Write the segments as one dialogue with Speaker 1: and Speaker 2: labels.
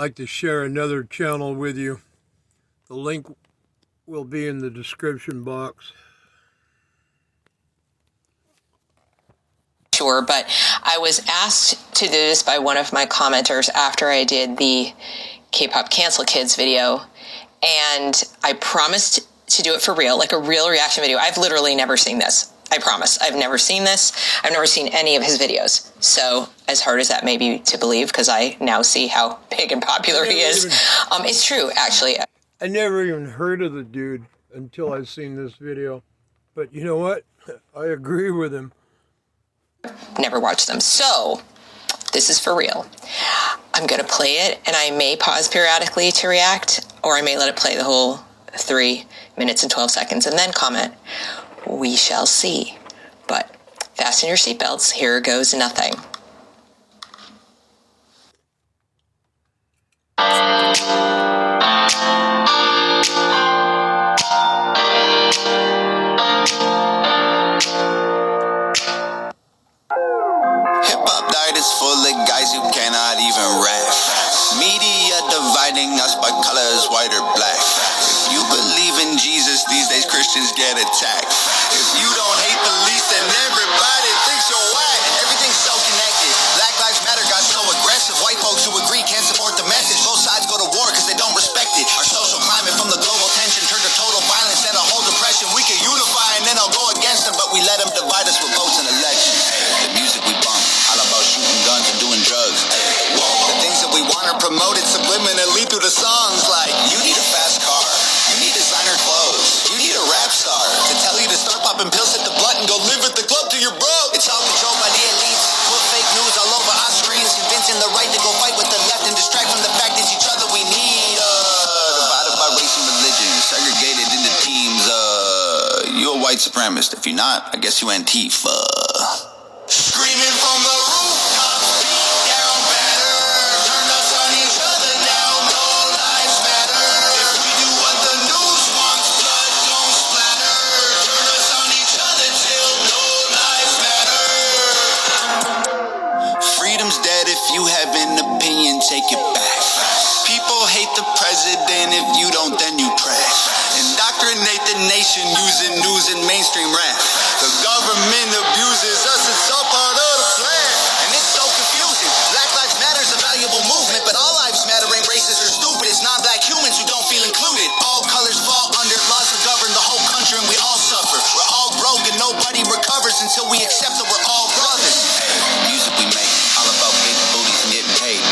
Speaker 1: I'd like to share another channel with you. The link will be in the description box.
Speaker 2: Sure, but I was asked to do this by one of my commenters after I did the K-pop Cancel Kids video, and I promised to do it for real, like a real reaction video. I've literally never seen this. I promise. I've never seen this. I've never seen any of his videos. So, as hard as that may be to believe, because I now see how big and popular he is, it's true, actually.
Speaker 1: I never even heard of the dude until I seen this video. But you know what? I agree with him.
Speaker 2: Never watched them. So, this is for real. I'm going to play it, and I may pause periodically to react, or I may let it play the whole 3 minutes and 12 seconds and then comment. We shall see. But fasten your seatbelts. Here goes nothing.
Speaker 3: Hip-hop diet is full of guys who cannot even rap. Media dividing us by colors, white or black. If you believe in Jesus, these days Christians get attacked. If you don't hate police, then everybody thinks you're whack. Everything's so connected. Black Lives Matter got so aggressive. White folks who agree can't support the message. Both sides go to war because they don't respect it. Our social climate from the global tension turned to total violence and a whole depression. We can unify and then I'll go against them, but we let them divide us with votes and elections. The music we bump, all about shooting guns and doing drugs. The things that we want are promoted subliminally through the songs like, you need a fast car, you need designer clothes, you need a rap star to tell you to start popping pills, hit the blunt and go live at the club till you're broke. It's all controlled by the elites, put fake news all over our screens, convincing the right to go fight with the left and distract from the fact it's each other we need. Divided by race and religion, segregated into teams. You a white supremacist. If you're not, I guess you Antifa. Screaming from the rooftops, beat down better. Turn us on each other now, no lives matter. If we do what the news wants, blood don't splatter. Turn us on each other till no lives matter. Freedom's dead. If you have an opinion, take it back. People hate the president. If you don't, then you trash. Indoctrinate the nation using news and mainstream rap. The government abuses us, it's all part of the plan. And it's so confusing. Black Lives Matter is a valuable movement, but all lives matter ain't racist or stupid. It's non-black humans who don't feel included. All colors fall under laws that govern the whole country and we all suffer. We're all broke and nobody recovers until we accept that we're all brothers. The music we make, all about big booties and getting paid.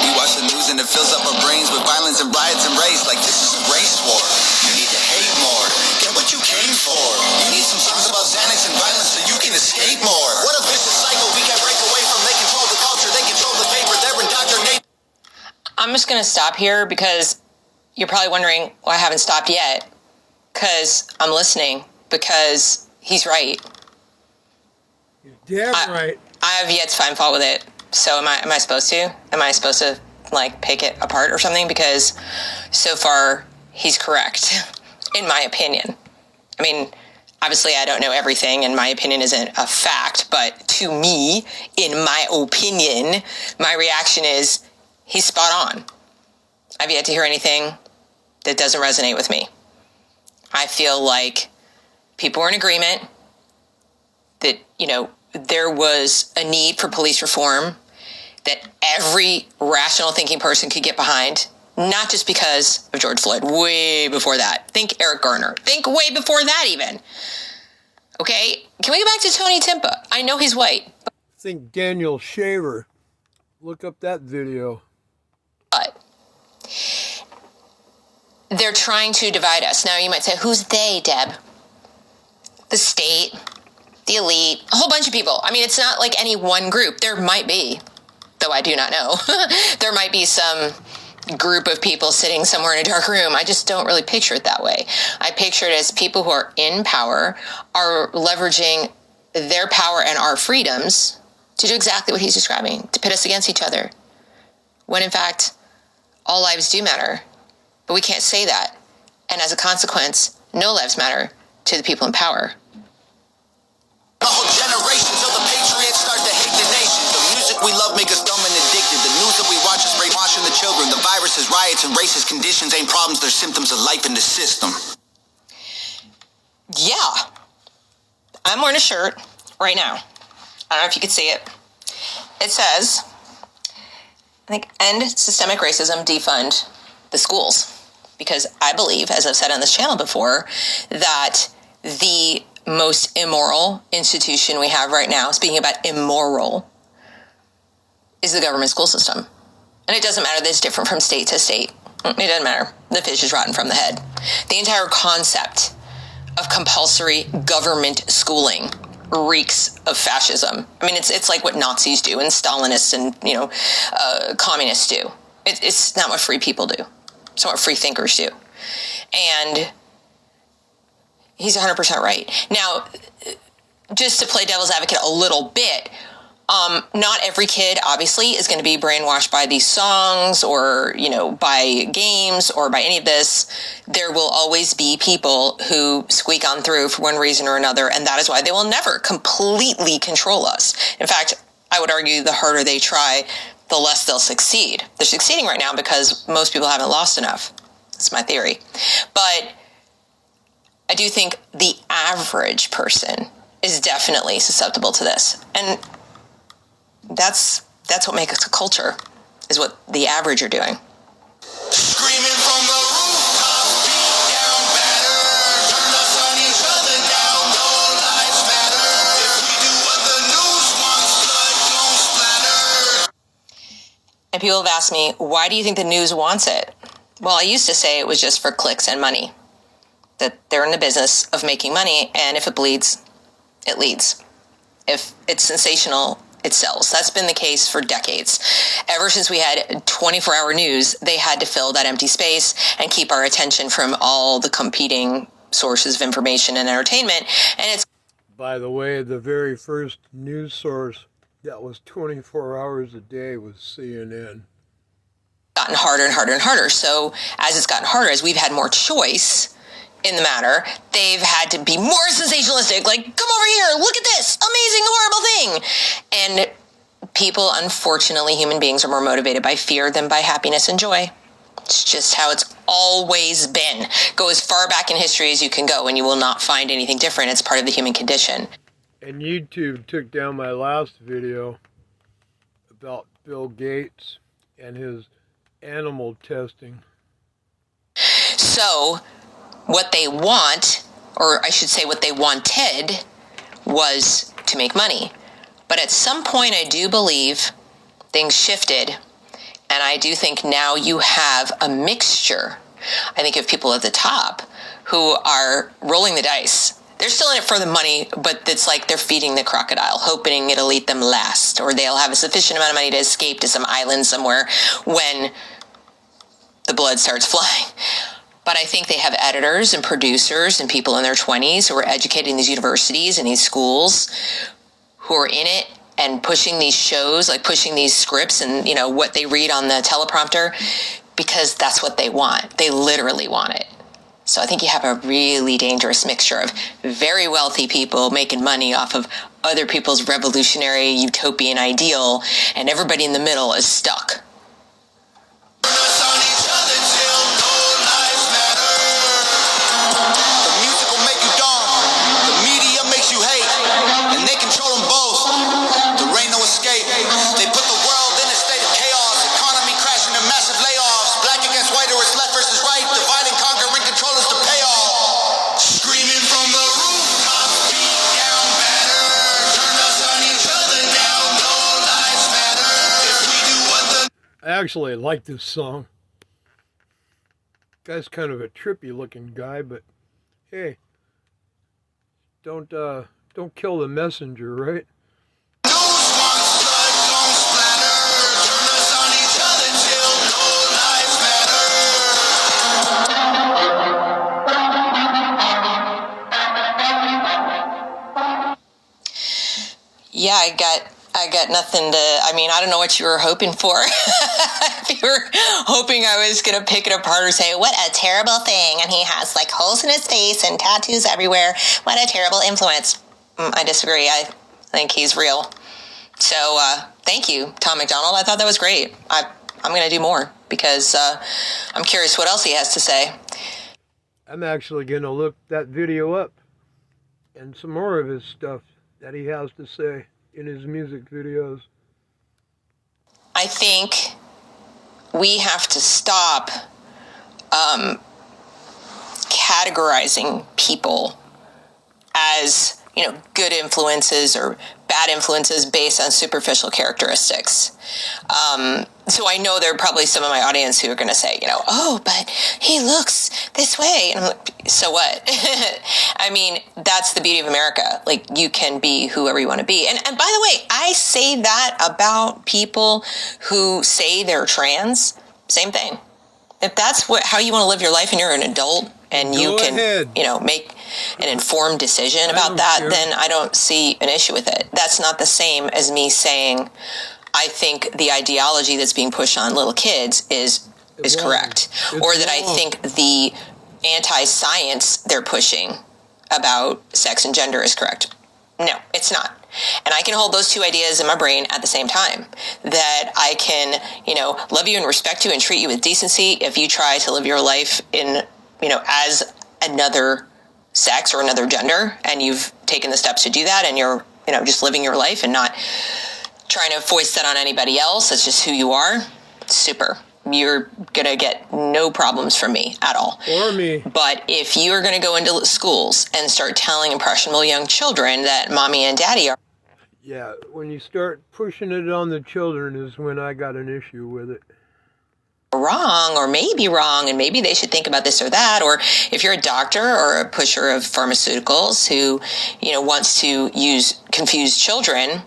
Speaker 3: We watch the news and it fills up our brains with violence and riots and race. Like this is a race war. You need to hate more. Get what you came for. You need some songs about Xanax and violence so you can escape more. What a vicious cycle we can't break away from. They control the culture, they control the paper, they're indoctrinated.
Speaker 2: I'm just going to stop here because you're probably wondering why I haven't stopped yet. Because I'm listening. Because he's right.
Speaker 1: You're damn right.
Speaker 2: I have yet to find fault with it. So am I supposed to? Am I supposed to like pick it apart or something? Because so far he's correct, in my opinion. I mean, obviously I don't know everything and my opinion isn't a fact, but to me, in my opinion, my reaction is he's spot on. I've yet to hear anything that doesn't resonate with me. I feel like people are in agreement that, there was a need for police reform that every rational thinking person could get behind, not just because of George Floyd, way before that. Think Eric Garner. Think way before that even. Okay? Can we go back to Tony Timpa? I know he's white.
Speaker 1: Think Daniel Shaver. Look up that video.
Speaker 2: But they're trying to divide us. Now you might say, who's they, Deb? The state, the elite, a whole bunch of people. I mean, it's not like any one group. There might be, though I do not know. There might be some group of people sitting somewhere in a dark room. I just don't really picture it that way. I picture it as people who are in power are leveraging their power and our freedoms to do exactly what he's describing, to pit us against each other. When in fact, all lives do matter. But we can't say that. And as a consequence, no lives matter to the people in power.
Speaker 3: A whole generation till the patriots start to hate the nation. The music we love make us dumb and addicted. The news that we watch is brainwashing the children. When the viruses, riots, and racist conditions ain't problems, they're symptoms of life in the system.
Speaker 2: Yeah. I'm wearing a shirt right now. I don't know if you can see it. It says, I think, end systemic racism, defund the schools. Because I believe, as I've said on this channel before, that the most immoral institution we have right now, speaking about immoral, is the government school system. And it doesn't matter that it's different from state to state. It doesn't matter. The fish is rotten from the head. The entire concept of compulsory government schooling reeks of fascism. I mean, it's like what Nazis do and Stalinists and, communists do. It's not what free people do. It's not what free thinkers do. And he's 100% right. Now, just to play devil's advocate a little bit, not every kid, obviously, is going to be brainwashed by these songs or, by games or by any of this. There will always be people who squeak on through for one reason or another, and that is why they will never completely control us. In fact, I would argue the harder they try, the less they'll succeed. They're succeeding right now because most people haven't lost enough. That's my theory. But I do think the average person is definitely susceptible to this. And that's what makes a culture, is what the average are doing.
Speaker 3: Screaming from the rooftops, beat down better. Turn us on each other now, no lives matter. If we do what the news wants, blood gon' splatter.
Speaker 2: And people have asked me, why do you think the news wants it? Well, I used to say it was just for clicks and money. That they're in the business of making money, and if it bleeds, it leads. If it's sensational, it sells. That's been the case for decades. Ever since we had 24-hour news, they had to fill that empty space and keep our attention from all the competing sources of information and entertainment. And it's...
Speaker 1: By the way, the very first news source that was 24 hours a day was CNN.
Speaker 2: gotten harder and harder and harder. So as it's gotten harder, as we've had more choice in the matter, they've had to be more sensationalistic. Like, come over here, look at this amazing, horrible thing. And people, unfortunately, human beings are more motivated by fear than by happiness and joy. It's just how it's always been. Go as far back in history as you can go, and you will not find anything different. It's part of the human condition.
Speaker 1: And YouTube took down my last video about Bill Gates and his animal testing.
Speaker 2: So what they want, or I should say what they wanted, was to make money. But at some point, I do believe things shifted. And I do think now you have a mixture. I think of people at the top who are rolling the dice. They're still in it for the money, but it's like they're feeding the crocodile, hoping it'll eat them last, or they'll have a sufficient amount of money to escape to some island somewhere when the blood starts flying. But I think they have editors and producers and people in their 20s who are educating these universities and these schools who are in it and pushing these shows, like pushing these scripts and, you know, what they read on the teleprompter, because that's what they want. They literally want it. So I think you have a really dangerous mixture of very wealthy people making money off of other people's revolutionary utopian ideal, and everybody in the middle is stuck.
Speaker 1: I actually like this song. Guy's kind of a trippy looking guy, but hey, don't kill the messenger, right?
Speaker 2: Yeah, I got nothing to, I mean, I don't know what you were hoping for. If you were hoping I was going to pick it apart or say, what a terrible thing, and he has like holes in his face and tattoos everywhere, what a terrible influence. I disagree. I think he's real. So thank you, Tom MacDonald. I thought that was great. I I'm going to do more because I'm curious what else he has to say.
Speaker 1: I'm actually going to look that video up and some more of his stuff that he has to say in his music videos.
Speaker 2: I think we have to stop categorizing people as, good influences or bad influences based on superficial characteristics. So I know there are probably some of my audience who are going to say, oh, but he looks this way. And I'm like, so what? I mean, that's the beauty of America. Like, you can be whoever you want to be. And by the way, I say that about people who say they're trans. Same thing. If that's how you want to live your life and you're an adult and you
Speaker 1: Go
Speaker 2: can,
Speaker 1: ahead.
Speaker 2: Make an informed decision about that, then I don't see an issue with it. That's not the same as me saying I think the ideology that's being pushed on little kids is correct. Or that I think the anti-science they're pushing about sex and gender is correct. No, it's not. And I can hold those two ideas in my brain at the same time. That I can, love you and respect you and treat you with decency if you try to live your life in, as another sex or another gender, and you've taken the steps to do that, and you're, just living your life and not trying to foist that on anybody else. That's just who you are. Super. You're going to get no problems from me at all.
Speaker 1: Or me.
Speaker 2: But if you're going to go into schools and start telling impressionable young children that mommy and daddy are...
Speaker 1: Yeah, when you start pushing it on the children is when I got an issue with it.
Speaker 2: wrong or maybe wrong and maybe they should think about this or that. Or if you're a doctor or a pusher of pharmaceuticals who, wants to use confused children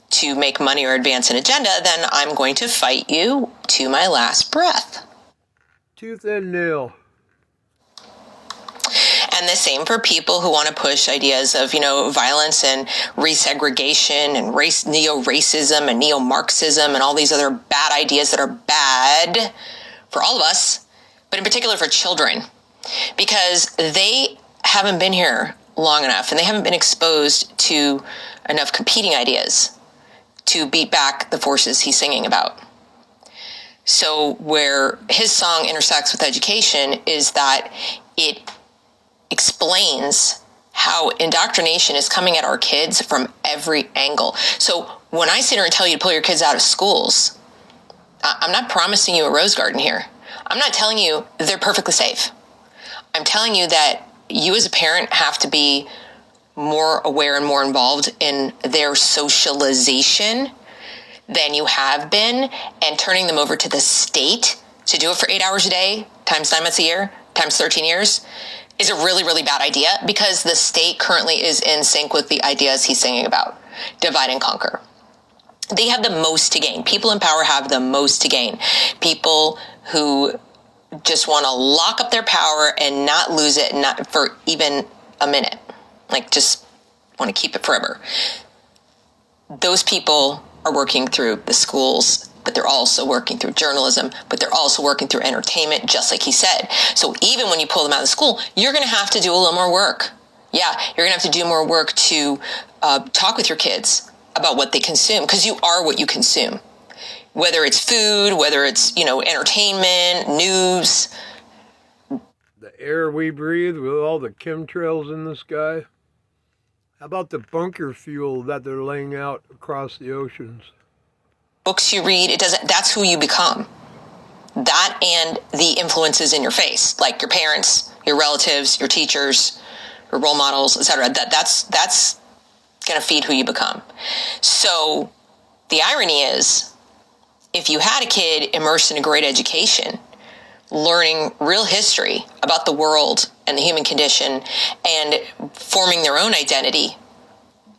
Speaker 2: to make money or advance an agenda, then I'm going to fight you to my last breath.
Speaker 1: Tooth and nail.
Speaker 2: And the same for people who want to push ideas of, violence and resegregation and neo-racism and neo-Marxism and all these other bad ideas that are bad for all of us, but in particular for children, because they haven't been here long enough and they haven't been exposed to enough competing ideas to beat back the forces he's singing about. So where his song intersects with education is that it explains how indoctrination is coming at our kids from every angle. So when I sit here and tell you to pull your kids out of schools, I'm not promising you a rose garden here. I'm not telling you they're perfectly safe. I'm telling you that you as a parent have to be more aware and more involved in their socialization than you have been, and turning them over to the state to do it for 8 hours a day, times 9 months a year, times 13 years, is a really, really bad idea, because the state currently is in sync with the ideas he's singing about. Divide and conquer. They have the most to gain. People in power have the most to gain. People who just want to lock up their power and not lose it, not for even a minute. Like, just want to keep it forever. Those people are working through the schools, but they're also working through journalism, but they're also working through entertainment, just like he said. So even when you pull them out of school, you're going to have to do a little more work. Yeah, you're going to have to do more work to talk with your kids about what they consume, because you are what you consume. Whether it's food, whether it's, entertainment, news.
Speaker 1: The air we breathe with all the chemtrails in the sky. How about the bunker fuel that they're laying out across the oceans?
Speaker 2: Books you read, that's who you become. That and the influences in your face, like your parents, your relatives, your teachers, your role models, etc. That's going to feed who you become. So the irony is, if you had a kid immersed in a great education, learning real history about the world and the human condition and forming their own identity,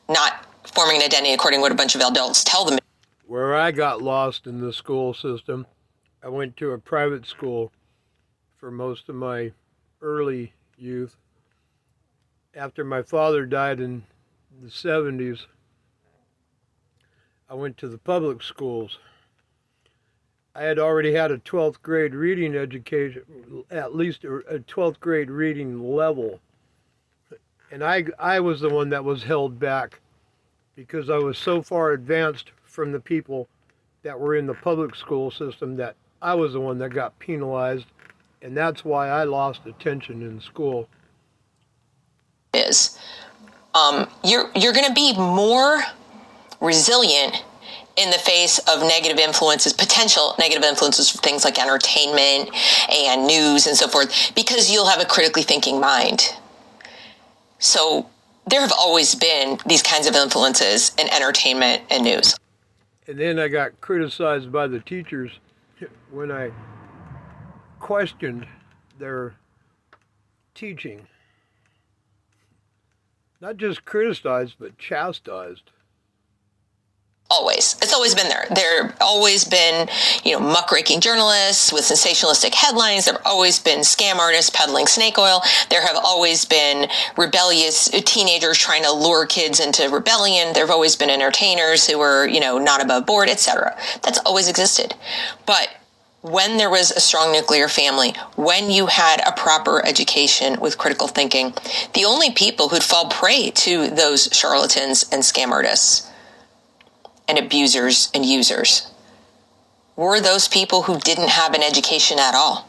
Speaker 2: not forming an identity according to what a bunch of adults tell them.
Speaker 1: Where I got lost in the school system, I went to a private school for most of my early youth. After my father died in the 70s, I went to the public schools. I had already had a 12th grade reading education, at least a 12th grade reading level. And I was the one that was held back because I was so far advanced from the people that were in the public school system that I was the one that got penalized, and that's why I lost attention in school.
Speaker 2: Is you're going to be more resilient in the face of negative influences, potential negative influences from things like entertainment and news and so forth, because you'll have a critically thinking mind. So there have always been these kinds of influences in entertainment and news.
Speaker 1: And then I got criticized by the teachers when I questioned their teaching. Not just criticized, but chastised.
Speaker 2: Always. It's always been there. There have always been, muckraking journalists with sensationalistic headlines. There have always been scam artists peddling snake oil. There have always been rebellious teenagers trying to lure kids into rebellion. There have always been entertainers who were, not above board, etc. That's always existed. But when there was a strong nuclear family, when you had a proper education with critical thinking, the only people who'd fall prey to those charlatans and scam artists and abusers and users were those people who didn't have an education at all.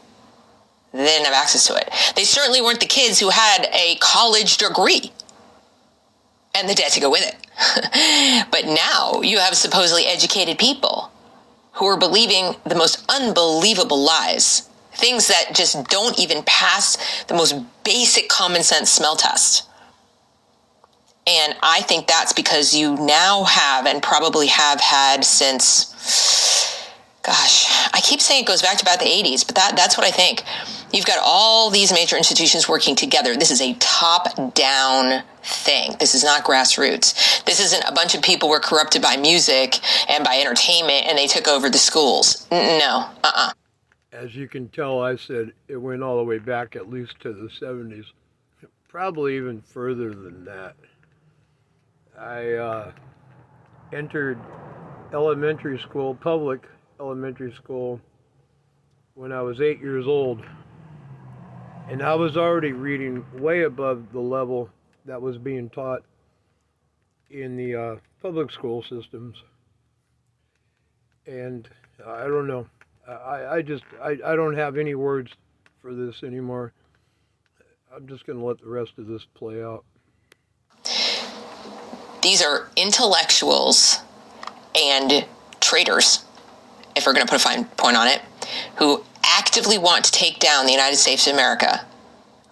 Speaker 2: They didn't have access to it. They certainly weren't the kids who had a college degree and the debt to go with it. But now you have supposedly educated people who are believing the most unbelievable lies, things that just don't even pass the most basic common sense smell test. And I think that's because you now have, and probably have had since, I keep saying it goes back to about the 80s, but that's what I think. You've got all these major institutions working together. This is a top-down thing. This is not grassroots. This isn't a bunch of people were corrupted by music and by entertainment and they took over the schools. No,
Speaker 1: As you can tell, I said it went all the way back at least to the 70s, probably even further than that. I entered elementary school, public elementary school, when I was 8 years old. And I was already reading way above the level that was being taught in the public school systems. And I don't know. I don't have any words for this anymore. I'm just going to let the rest of this play out.
Speaker 2: These are intellectuals and traitors, if we're going to put a fine point on it, who actively want to take down the United States of America.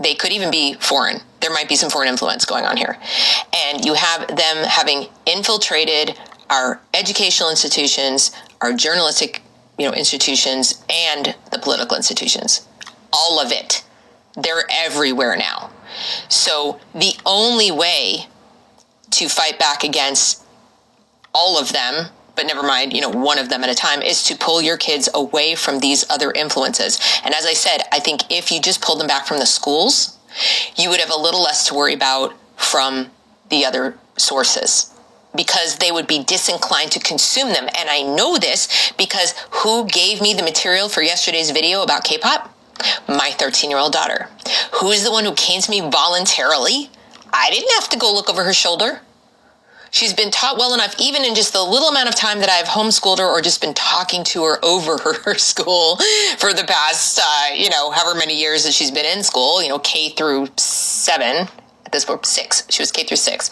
Speaker 2: They could even be foreign. There might be some foreign influence going on here. And you have them having infiltrated our educational institutions, our journalistic, institutions, and the political institutions. All of it. They're everywhere now. So the only way to fight back against all of them, but never mind, one of them at a time, is to pull your kids away from these other influences. And as I said, I think if you just pulled them back from the schools, you would have a little less to worry about from the other sources, because they would be disinclined to consume them. And I know this because who gave me the material for yesterday's video about K-pop? My 13-year-old daughter. Who is the one who came to me voluntarily? I didn't have to go look over her shoulder. She's been taught well enough, even in just the little amount of time that I've homeschooled her or just been talking to her over her school for the past, however many years that she's been in school, K through 7, at this point, 6. She was K through 6.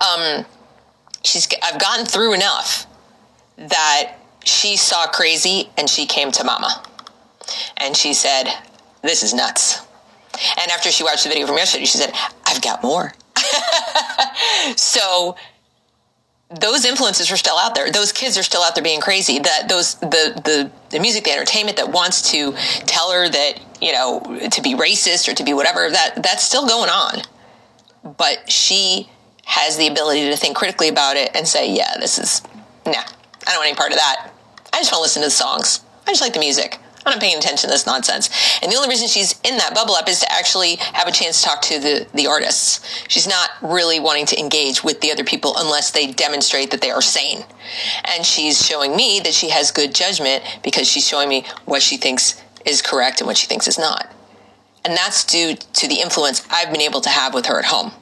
Speaker 2: I've gotten through enough that she saw crazy and she came to mama. And she said, "This is nuts." And after she watched the video from yesterday, she said, "I've got more." So those influences are still out there. Those kids are still out there being crazy. The music, the entertainment that wants to tell her that, to be racist or to be whatever, that's still going on. But she has the ability to think critically about it and say, I don't want any part of that. I just want to listen to the songs. I just like the music. I'm not paying attention to this nonsense. And the only reason she's in that bubble up is to actually have a chance to talk to the artists. She's not really wanting to engage with the other people unless they demonstrate that they are sane. And she's showing me that she has good judgment because she's showing me what she thinks is correct and what she thinks is not. And that's due to the influence I've been able to have with her at home.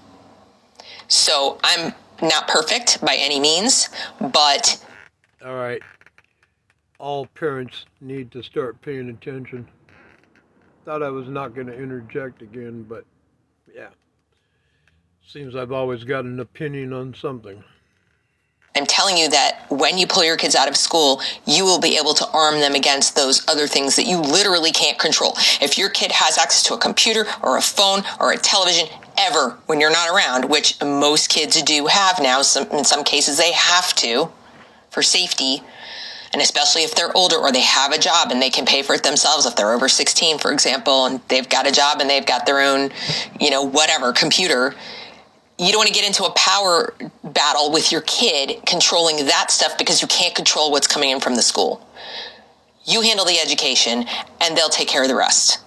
Speaker 2: So I'm not perfect by any means, but...
Speaker 1: All right. all parents need to start paying attention. Thought I was not going to interject again, but yeah. Seems I've always got an opinion on something.
Speaker 2: I'm telling you that when you pull your kids out of school, you will be able to arm them against those other things that you literally can't control. If your kid has access to a computer or a phone or a television ever when you're not around, which most kids do have now, in some cases they have to for safety, and especially if they're older or they have a job and they can pay for it themselves, if they're over 16, for example, and they've got a job and they've got their own, whatever, computer, you don't want to get into a power battle with your kid controlling that stuff because you can't control what's coming in from the school. You handle the education and they'll take care of the rest.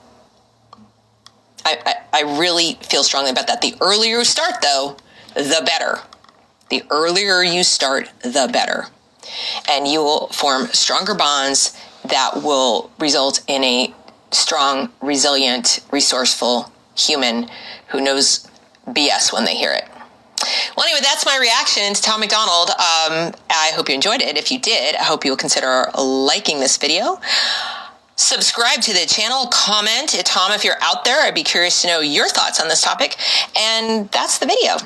Speaker 2: I really feel strongly about that. The earlier you start, though, the better. The earlier you start, the better. And you will form stronger bonds that will result in a strong, resilient, resourceful human who knows BS when they hear it. Well, anyway, that's my reaction to Tom MacDonald. I hope you enjoyed it. If you did, I hope you will consider liking this video. Subscribe to the channel, comment. Tom, if you're out there, I'd be curious to know your thoughts on this topic. And that's the video.